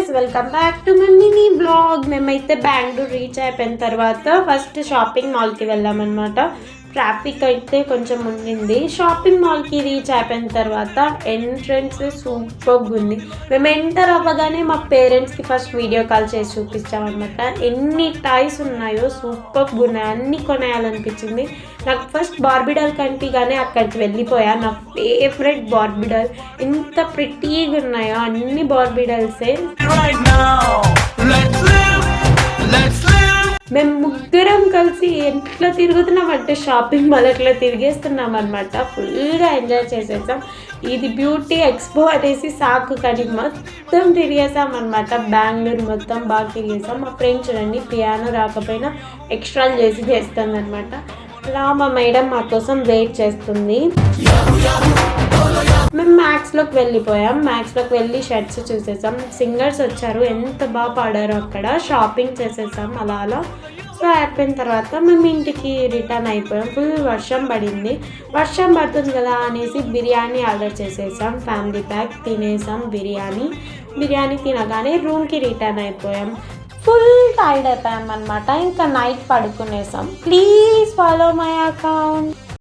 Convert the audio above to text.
Guys, welcome back to my mini blog. మేమైతే Bengaluru reach అయిపోయిన తర్వాత ఫస్ట్ షాపింగ్ మాల్కి వెళ్ళామన్నమాట. ట్రాఫిక్ అయితే కొంచెం ఉండింది. షాపింగ్ మాల్కి రీచ్ అయిపోయిన తర్వాత ఎంట్రన్స్ సూపర్గా ఉంది. మేము ఎంటర్ అవ్వగానే మా పేరెంట్స్కి ఫస్ట్ వీడియో కాల్ చేసి చూపించామన్నమాట. ఎన్ని టాయ్స్ ఉన్నాయో సూపర్గా ఉన్నాయి, అన్నీ కొనేయాలనిపించింది. నాకు ఫస్ట్ బార్బిడాల్ కనిపించగానే అక్కడికి వెళ్ళిపోయా. నా ఫేవరెట్ బార్బిడాల్ ఎంత ప్రిటీగా ఉన్నాయో, అన్ని బార్బిడాల్సే. మేము ముగ్గురం కలిసి ఎట్లా తిరుగుతున్నామంటే షాపింగ్ మాల్ అట్లా తిరిగేస్తున్నాం అనమాట. ఫుల్గా ఎంజాయ్ చేసేసాం. ఇది బ్యూటీ ఎక్స్పో అనేసి సాకు కానీ మొత్తం తిరిగేసాం అనమాట. బెంగళూరు మొత్తం బాగా తిరిగేసాం. మా ఫ్రెండ్ చూడండి, పియానో రాకపోయినా ఎక్స్ట్రాలు చేసి చేస్తుంది అనమాట. అలా మా మేడం మా కోసం వెయిట్ చేస్తుంది. మేము మ్యాక్స్లోకి వెళ్ళిపోయాం. మ్యాక్స్లోకి వెళ్ళి షర్ట్స్ చూసేసాం. సింగర్స్ వచ్చారు, ఎంత బాగా పాడారు అక్కడ. షాపింగ్ చేసేసాం అలా అలా. సో అయిపోయిన తర్వాత మేము ఇంటికి రిటర్న్ అయిపోయాం. ఫుల్ వర్షం పడింది. వర్షం పడుతుంది కదా అనేసి బిర్యానీ ఆర్డర్ చేసేసాం. ఫ్యామిలీ ప్యాక్ తినేసాం. బిర్యానీ తినగానే రూమ్కి రిటర్న్ అయిపోయాం. ఫుల్ టైర్డ్ అయిపోయాం అనమాట. ఇంకా నైట్ పడుకునేసాం. Please follow my account.